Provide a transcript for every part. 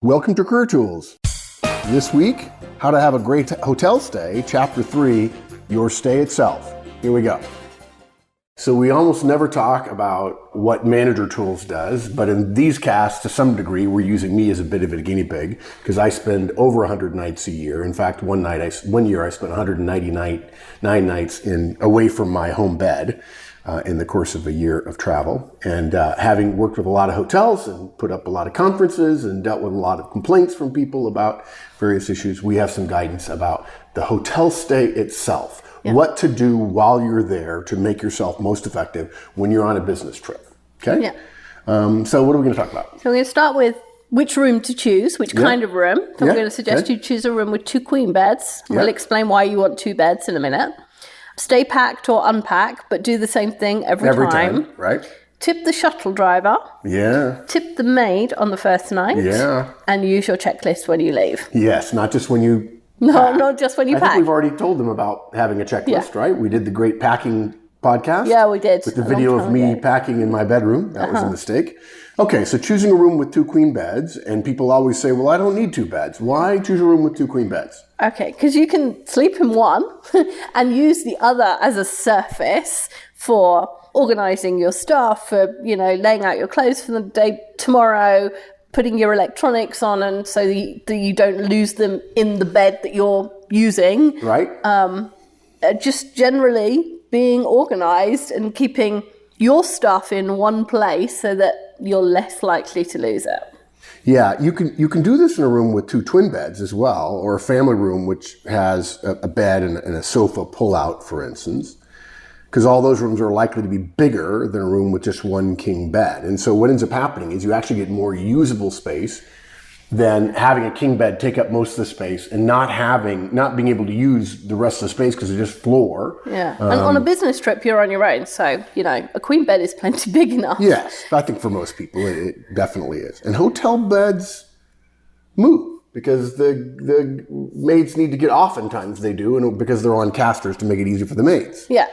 Welcome to Career Tools. This week, how to have a great hotel stay, Chapter 3, Your Stay Itself. Here we go. So we almost never talk about what Manager Tools does, but in these casts, to some degree, we're using me as a bit of a guinea pig because I spend over 100 nights a year. In fact, one year I spent 199 nights away from my home bed. In the course of a year of travel, and having worked with a lot of hotels and put up a lot of conferences and dealt with a lot of complaints from people about various issues, we have some guidance about the hotel stay itself. Yeah. What to do while you're there to make yourself most effective when you're on a business trip. Okay? Yeah. So what are we going to talk about? So we're going to start with which room to choose, which kind of room. So we're going to suggest you choose a room with 2 queen beds. We'll explain why you want 2 beds in a minute. Stay packed or unpack, but do the same thing every time. Right. Tip the shuttle driver. Yeah. Tip the maid on the first night. Yeah. And use your checklist when you leave. Yes, not just when you No, pack. not just when you pack. I think we've already told them about having a checklist, right? We did the great packing podcast. Yeah, we did. With the video of me packing in my bedroom. That was a mistake. Okay, so choosing a room with 2 queen beds, and people always say, well, I don't need 2 beds. Why choose a room with 2 queen beds? Okay, because you can sleep in one and use the other as a surface for organizing your stuff, for, laying out your clothes for the day tomorrow, putting your electronics on, and so that you don't lose them in the bed that you're using. Right. Just generally being organized and keeping your stuff in one place so that you're less likely to lose it. Yeah, you can do this in a room with 2 twin beds as well, or a family room which has a bed and a sofa pull-out, for instance, because all those rooms are likely to be bigger than a room with just 1 king bed. And so what ends up happening is you actually get more usable space than having a king bed take up most of the space and not being able to use the rest of the space because it's just floor. Yeah, and on a business trip, you're on your own. So, a queen bed is plenty big enough. Yes, I think for most people, it definitely is. And hotel beds move because the maids need to get, oftentimes they do, and because they're on casters to make it easier for the maids. Yeah,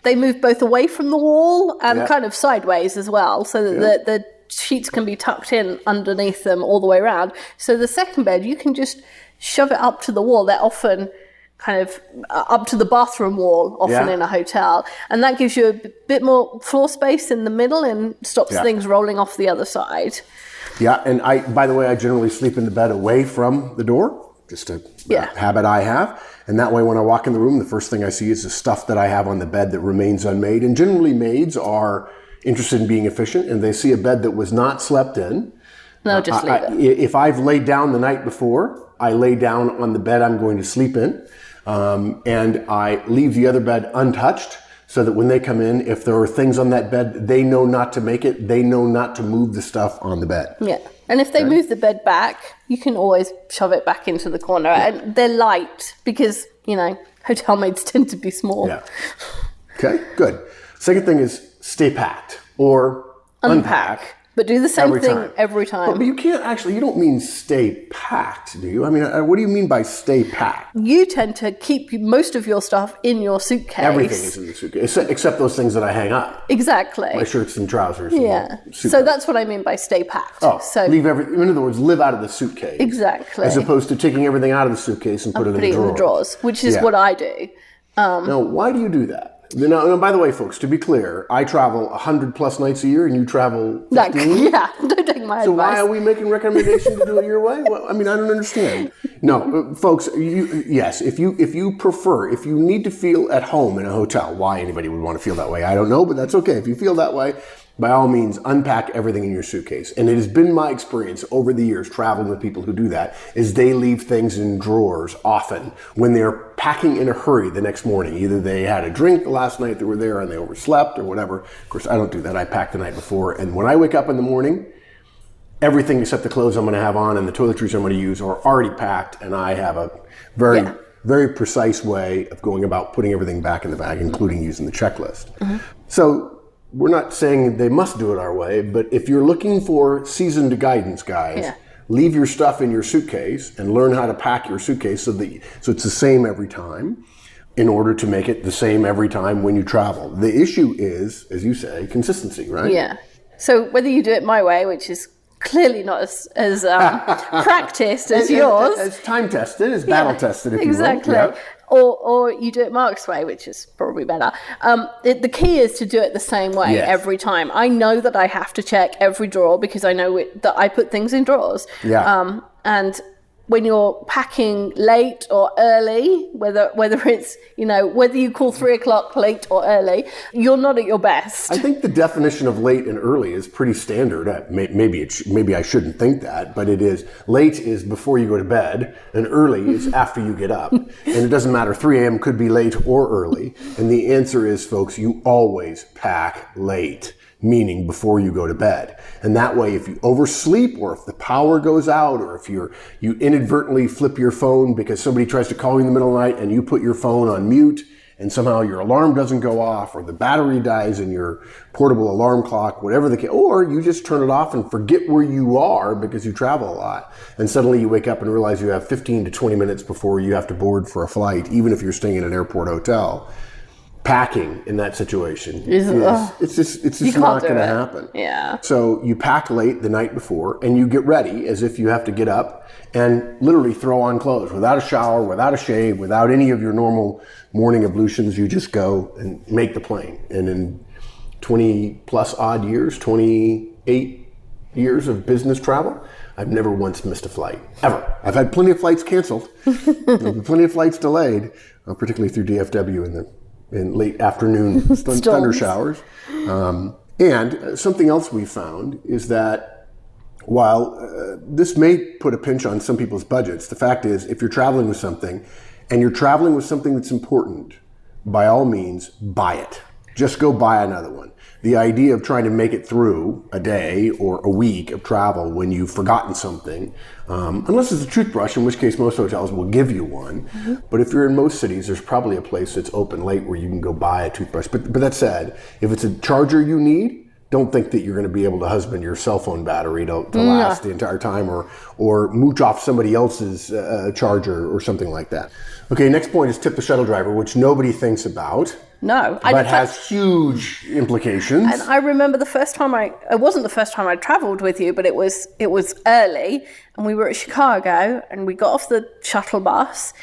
they move both away from the wall and kind of sideways as well, so that the sheets can be tucked in underneath them all the way around. So the second bed, you can just shove it up to the wall. They're often kind of up to the bathroom wall, often in a hotel. And that gives you a bit more floor space in the middle and stops things rolling off the other side. Yeah, and by the way, I generally sleep in the bed away from the door, just a habit I have. And that way, when I walk in the room, the first thing I see is the stuff that I have on the bed that remains unmade. And generally, maids are interested in being efficient, and they see a bed that was not slept in. They'll just leave it. If I've laid down the night before, I lay down on the bed I'm going to sleep in, and I leave the other bed untouched so that when they come in, if there are things on that bed, they know not to make it. They know not to move the stuff on the bed. Yeah. And if they move the bed back, you can always shove it back into the corner. Yeah. And they're light because, hotel maids tend to be small. Yeah. Okay, good. Second thing is stay packed or unpack. But do the same thing every time. But you can't you don't mean stay packed, do you? I mean, what do you mean by stay packed? You tend to keep most of your stuff in your suitcase. Everything is in the suitcase, except those things that I hang up. Exactly. My shirts and trousers. Yeah. So that's what I mean by stay packed. Oh, so in other words, live out of the suitcase. Exactly. As opposed to taking everything out of the suitcase and put it in the drawers. Which is what I do. Now, why do you do that? Now, by the way, folks, to be clear, I travel 100+ nights a year, and you travel 15? Yeah, don't take my advice. So why are we making recommendations to do it your way? Well, I mean, I don't understand. No, folks, if you prefer, if you need to feel at home in a hotel, why anybody would want to feel that way, I don't know, but that's okay. If you feel that way, by all means, unpack everything in your suitcase. And it has been my experience over the years traveling with people who do that, is they leave things in drawers often when they're packing in a hurry the next morning. Either they had a drink the last night they were there and they overslept or whatever. Of course, I don't do that. I pack the night before. And when I wake up in the morning, everything except the clothes I'm going to have on and the toiletries I'm going to use are already packed. And I have a very, very precise way of going about putting everything back in the bag, including using the checklist. Mm-hmm. So we're not saying they must do it our way, but if you're looking for seasoned guidance, guys, leave your stuff in your suitcase and learn how to pack your suitcase so it's the same every time in order to make it the same every time when you travel. The issue is, as you say, consistency, right? Yeah. So whether you do it my way, which is clearly not as practiced as yours. As time tested, as battle tested, if exactly. you will. Yeah. Or you do it Mark's way, which is probably better. The key is to do it the same way every time. I know that I have to check every drawer because I know that I put things in drawers. Yeah. And when you're packing late or early, whether it's, whether you call 3 o'clock late or early, you're not at your best. I think the definition of late and early is pretty standard. Maybe I shouldn't think that, but it is. Late is before you go to bed, and early is after you get up. And it doesn't matter, 3 a.m. could be late or early. And the answer is, folks, you always pack late, meaning before you go to bed. And that way, if you oversleep, or if the power goes out, or if you inadvertently flip your phone because somebody tries to call you in the middle of the night and you put your phone on mute and somehow your alarm doesn't go off, or the battery dies in your portable alarm clock, whatever the case, or you just turn it off and forget where you are because you travel a lot, and suddenly you wake up and realize you have 15 to 20 minutes before you have to board for a flight, even if you're staying in an airport hotel. Packing in that situation it's just not going to happen. Yeah. So you pack late the night before and you get ready as if you have to get up and literally throw on clothes without a shower, without a shave, without any of your normal morning ablutions. You just go and make the plane. And in 20 plus odd years, 28 years of business travel, I've never once missed a flight, ever. I've had plenty of flights canceled, plenty of flights delayed, particularly through DFW in late afternoon thunder showers. And something else we found is that while this may put a pinch on some people's budgets, the fact is, if you're traveling with something and you're traveling with something that's important, by all means, buy it. Just go buy another one. The idea of trying to make it through a day or a week of travel when you've forgotten something, unless it's a toothbrush, in which case most hotels will give you one. Mm-hmm. But if you're in most cities, there's probably a place that's open late where you can go buy a toothbrush. But that said, if it's a charger you need, don't think that you're going to be able to husband your cell phone battery to last the entire time, or mooch off somebody else's charger or something like that. Okay, next point is tip the shuttle driver, which nobody thinks about. No. But has huge implications. And I remember it wasn't the first time I traveled with you, but it was early, and we were at Chicago, and we got off the shuttle bus,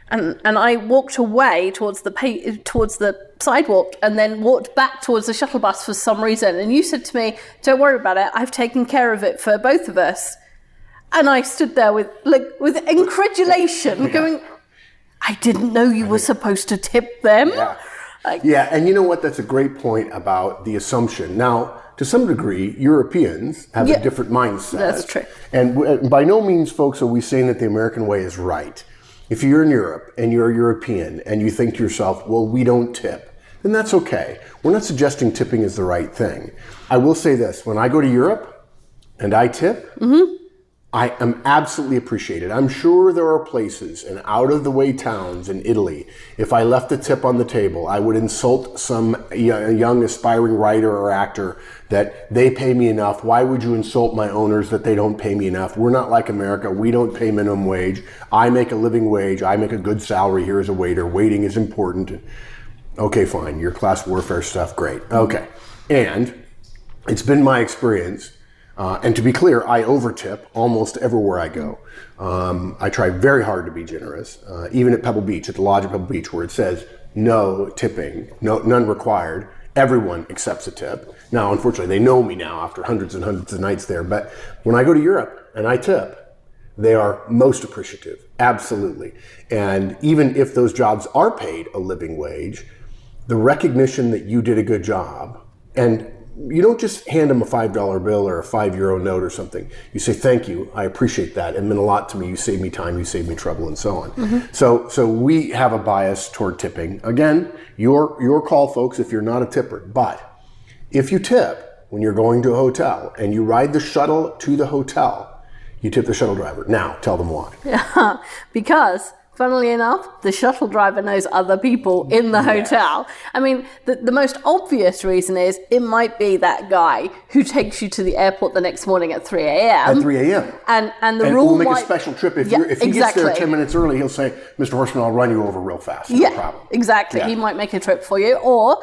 and I walked away towards the sidewalk and then walked back towards the shuttle bus for some reason. And you said to me, "Don't worry about it. I've taken care of it for both of us." And I stood there with incredulation, going, "I didn't know you were supposed to tip them." Yeah, and you know what? That's a great point about the assumption. Now, to some degree, Europeans have a different mindset. That's true. And by no means, folks, are we saying that the American way is right. If you're in Europe and you're a European and you think to yourself, well, we don't tip, then that's okay. We're not suggesting tipping is the right thing. I will say this. When I go to Europe and I tip, I am absolutely appreciated. I'm sure there are places and out-of-the-way towns in Italy, if I left a tip on the table, I would insult some young aspiring writer or actor that they pay me enough. Why would you insult my owners that they don't pay me enough? We're not like America. We don't pay minimum wage. I make a living wage. I make a good salary here as a waiter. Waiting is important. Okay, fine. Your class warfare stuff, great. Okay. And it's been my experience. And to be clear, I overtip almost everywhere I go. I try very hard to be generous, even at Pebble Beach, at the Lodge at Pebble Beach, where it says no tipping, none required. Everyone accepts a tip. Now, unfortunately, they know me now after hundreds and hundreds of nights there. But when I go to Europe and I tip, they are most appreciative, absolutely. And even if those jobs are paid a living wage, the recognition that you did a good job, and you don't just hand them a $5 bill or a €5 note or something. You say, thank you, I appreciate that. It meant a lot to me. You saved me time, you saved me trouble, and so on. Mm-hmm. So we have a bias toward tipping. Again, your call, folks, if you're not a tipper. But if you tip when you're going to a hotel and you ride the shuttle to the hotel, you tip the shuttle driver. Now, tell them why. Yeah, because funnily enough, the shuttle driver knows other people in the hotel. I mean, the most obvious reason is it might be that guy who takes you to the airport the next morning at 3 a.m. At 3 a.m. And the rule we'll make might... a special trip. If he gets there 10 minutes early, he'll say, Mr. Horstman, I'll run you over real fast. No problem. Exactly. Yeah. He might make a trip for you. Or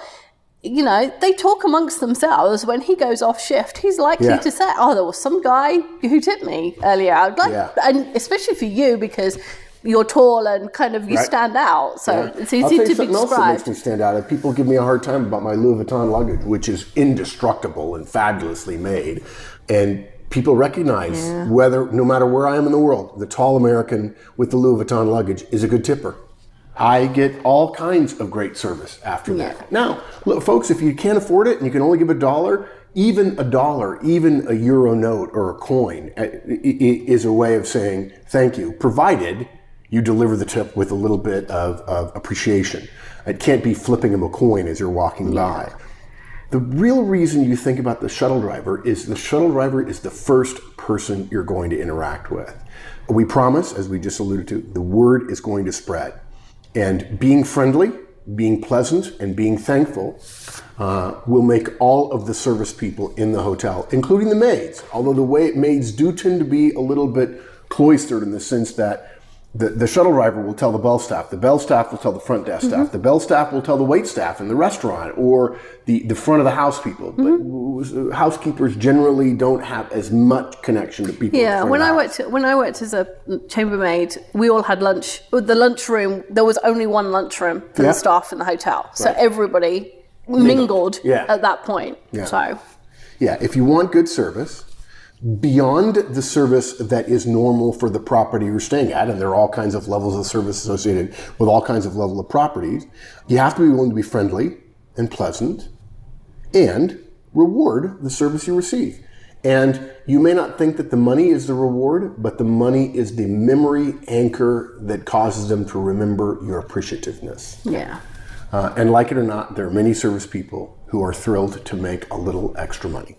they talk amongst themselves. When he goes off shift, he's likely Yeah. to say, "Oh, there was some guy who tipped me earlier." Yeah. And especially for you, because you're tall and kind of you Right. stand out, so Yeah. it's I'll easy tell you to be something else that makes described. me stand out. People give me a hard time about my Louis Vuitton luggage, which is indestructible and fabulously made. And people recognize no matter where I am in the world, the tall American with the Louis Vuitton luggage is a good tipper. I get all kinds of great service after that. Now, look, folks, if you can't afford it and you can only give $1, even $1, even a euro note or a coin is a way of saying thank you, provided you deliver the tip with a little bit of appreciation. It can't be flipping them a coin as you're walking by. The real reason you think about the shuttle driver is the shuttle driver is the first person you're going to interact with. We promise, as we just alluded to, the word is going to spread. And being friendly, being pleasant, and being thankful will make all of the service people in the hotel, including the maids, although maids do tend to be a little bit cloistered in the sense that the shuttle driver will tell the bell staff will tell the front desk staff, the bell staff will tell the wait staff in the restaurant, or the front of the house people. But housekeepers generally don't have as much connection to people. Yeah, when I worked as a chambermaid, we all had lunch. The lunchroom, there was only one lunchroom for the staff in the hotel, so everybody mingled at that point. Yeah. So, if you want good service, beyond the service that is normal for the property you're staying at, and there are all kinds of levels of service associated with all kinds of level of properties, you have to be willing to be friendly and pleasant and reward the service you receive. And you may not think that the money is the reward, but the money is the memory anchor that causes them to remember your appreciativeness. yeah. And like it or not, there are many service people who are thrilled to make a little extra money.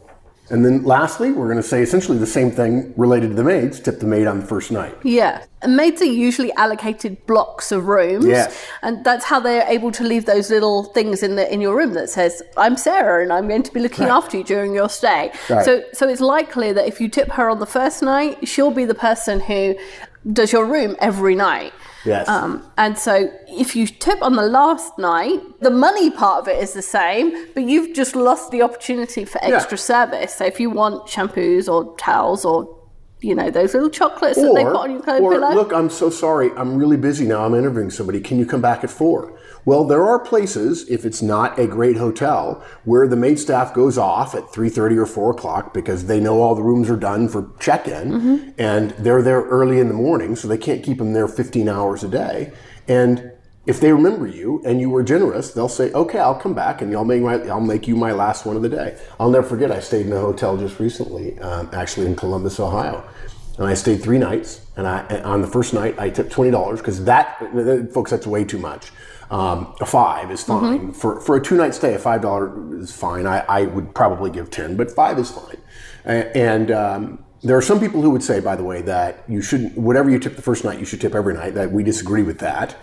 And then lastly, we're going to say essentially the same thing related to the maids. Tip the maid on the first night. Yeah. And maids are usually allocated blocks of rooms. Yes. And that's how they're able to leave those little things in your room that says, "I'm Sarah and I'm going to be looking after you during your stay." Right. So it's likely that if you tip her on the first night, she'll be the person who does your room every night. Yes. And so if you tip on the last night, the money part of it is the same, but you've just lost the opportunity for extra service. So if you want shampoos or towels or, those little chocolates that they put on your pillow. Look, I'm so sorry. I'm really busy now. I'm interviewing somebody. Can you come back at 4? Well, there are places, if it's not a great hotel, where the maid staff goes off at 3:30 or 4 o'clock because they know all the rooms are done for check-in, and they're there early in the morning, so they can't keep them there 15 hours a day. And if they remember you and you were generous, they'll say, "Okay, I'll come back and I'll make you my last one of the day." I'll never forget. I stayed in a hotel just recently, actually in Columbus, Ohio, and I stayed 3 nights. And on the first night, I tipped $20 because folks, that's way too much. A $5 is fine for a 2-night stay. A $5 is fine. I would probably give 10, but 5 is fine. And there are some people who would say, by the way, that you shouldn't. Whatever you tip the first night, you should tip every night. That we disagree with that.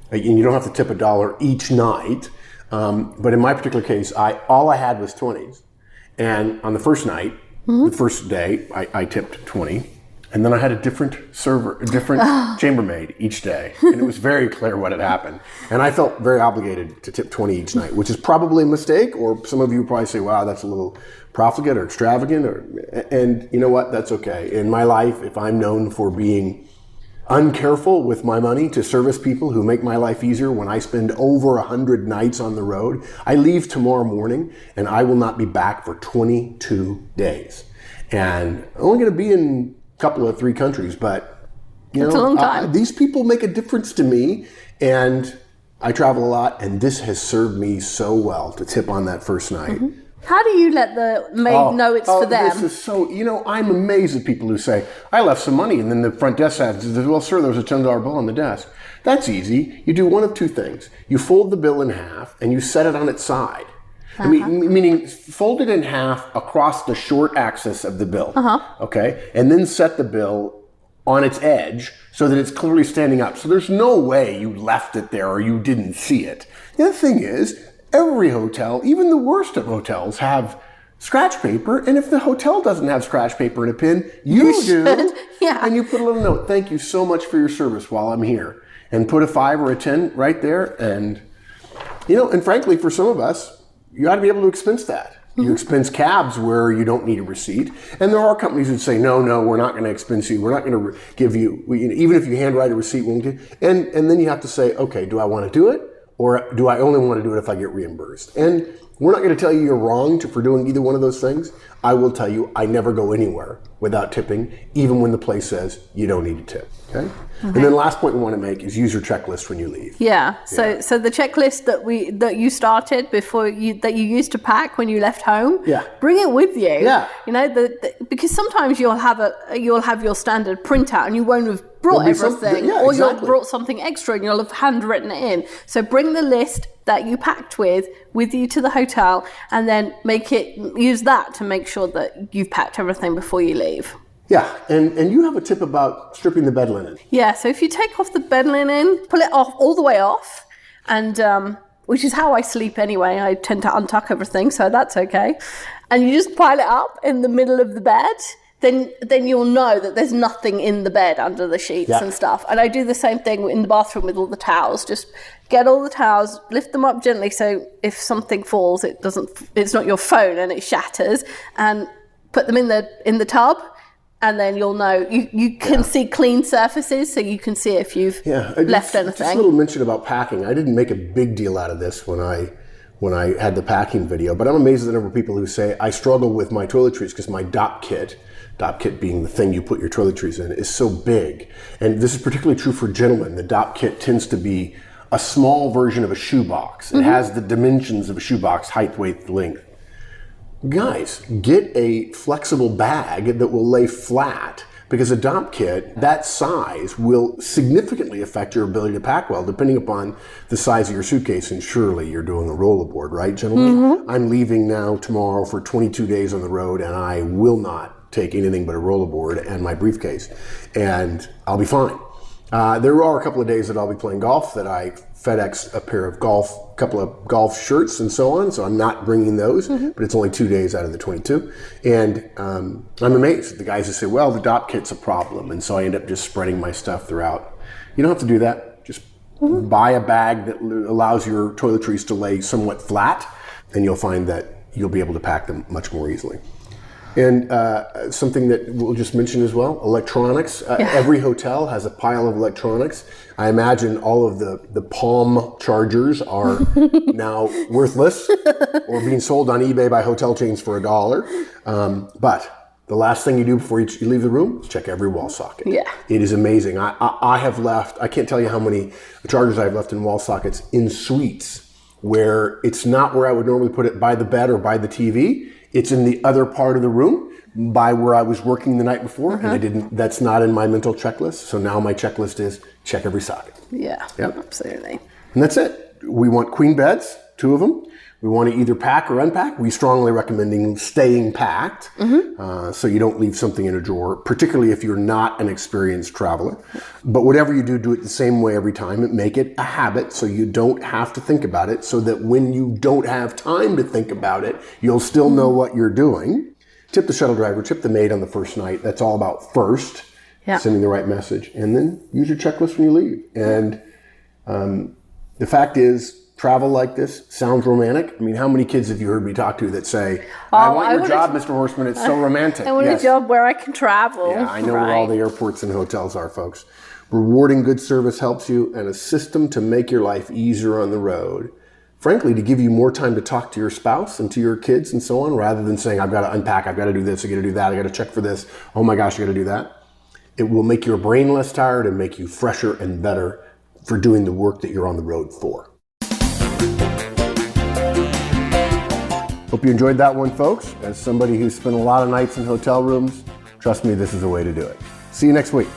And you don't have to tip $1 each night. But in my particular case, all I had was 20s. And on the first night, the first day, I tipped 20. And then I had a different chambermaid each day. And it was very clear what had happened. And I felt very obligated to tip 20 each night, which is probably a mistake. Or some of you would probably say, wow, that's a little profligate or extravagant. And you know what? That's okay. In my life, if I'm known for being uncareful with my money to service people who make my life easier, when I spend over 100 nights on the road, I leave tomorrow morning and I will not be back for 22 days. And I'm only going to be in couple of 3 countries, but it's a long time. These people make a difference to me, and I travel a lot, and this has served me so well to tip on that first night. How do you let the maid know it's for them? This is so, I'm amazed at people who say, "I left some money," and then the front desk says, "Well, sir, there was a $10 bill on the desk." That's easy. You do one of 2 things. You fold the bill in half and you set it on its side. Meaning fold it in half across the short axis of the bill. Okay? And then set the bill on its edge so that it's clearly standing up. So there's no way you left it there or you didn't see it. The other thing is, every hotel, even the worst of hotels, have scratch paper. And if the hotel doesn't have scratch paper and a pen, you do. Yeah. And you put a little note, "Thank you so much for your service while I'm here." And put a 5 or a 10 right there. And, and frankly, for some of us, you ought to be able to expense that. You expense cabs where you don't need a receipt. And there are companies that say, no, we're not going to expense you. We're not going to give you, even if you handwrite a receipt, we won't give. And then you have to say, okay, do I want to do it? Or do I only want to do it if I get reimbursed? And we're not going to tell you you're wrong for doing either one of those things. I will tell you, I never go anywhere without tipping, even when the place says you don't need to tip. Okay? And then the last point we want to make is use your checklist when you leave. Yeah. So the checklist that you started before that you used to pack when you left home. Yeah. Bring it with you. Yeah. You know, because sometimes you'll have your standard printout and you won't have brought everything, or you'll brought something extra and you'll have handwritten it in. So bring the list that you packed with you to the hotel, and then use that to make sure that you've packed everything before you leave. Yeah, and you have a tip about stripping the bed linen. Yeah, so if you take off the bed linen, pull it off all the way off, and which is how I sleep anyway. I tend to untuck everything, so that's okay. And you just pile it up in the middle of the bed. Then you'll know that there's nothing in the bed under the sheets and stuff. And I do the same thing in the bathroom with all the towels. Just get all the towels, lift them up gently, so if something falls, it's not your phone and it shatters, and put them in the tub. And then you'll know, you can see clean surfaces, so you can see if you've left anything. Just a little mention about packing. I didn't make a big deal out of this when I had the packing video, but I'm amazed at the number of people who say, I struggle with my toiletries because my DOP kit being the thing you put your toiletries in, is so big. And this is particularly true for gentlemen. The DOP kit tends to be a small version of a shoebox. It has the dimensions of a shoebox, height, weight, length. Guys, get a flexible bag that will lay flat, because a DOP kit, that size, will significantly affect your ability to pack well, depending upon the size of your suitcase. And surely you're doing a rollerboard, right, gentlemen? I'm leaving now tomorrow for 22 days on the road, and I will not take anything but a rollerboard and my briefcase, and I'll be fine. There are a couple of days that I'll be playing golf that I FedEx a couple of golf shirts and so on, so I'm not bringing those, but it's only 2 days out of the 22. And I'm amazed at the guys who say, well, the DOP kit's a problem, and so I end up just spreading my stuff throughout. You don't have to do that. Just buy a bag that allows your toiletries to lay somewhat flat, and you'll find that you'll be able to pack them much more easily. And something that we'll just mention as well, electronics. Every hotel has a pile of electronics. I imagine all of the Palm chargers are now worthless or being sold on eBay by hotel chains for $1. But the last thing you do before you leave the room is check every wall socket. Yeah. It is amazing. I have left, I can't tell you how many chargers I've left in wall sockets in suites where it's not where I would normally put it, by the bed or by the TV. It's in the other part of the room by where I was working the night before, and that's not in my mental checklist. So now my checklist is check every socket. Yeah, absolutely. And that's it. We want queen beds, 2 of them. We want to either pack or unpack. We strongly recommend staying packed, so you don't leave something in a drawer, particularly if you're not an experienced traveler. But whatever you do, do it the same way every time. Make it a habit so you don't have to think about it, so that when you don't have time to think about it, you'll still know what you're doing. Tip the shuttle driver, tip the maid on the first night. That's all about first, sending the right message. And then use your checklist when you leave. And the fact is, travel like this sounds romantic. I mean, how many kids have you heard me talk to that say, I want your job, Mr. Horstman, it's so romantic. I want a job where I can travel. Yeah, I know where all the airports and hotels are, folks. Rewarding good service helps you, and a system to make your life easier on the road. Frankly, to give you more time to talk to your spouse and to your kids and so on, rather than saying, I've got to unpack, I've got to do this, I've got to do that, I've got to check for this, oh my gosh, I've got to do that. It will make your brain less tired and make you fresher and better for doing the work that you're on the road for. Hope you enjoyed that one, folks. As somebody who's spent a lot of nights in hotel rooms, trust me, this is the way to do it. See you next week.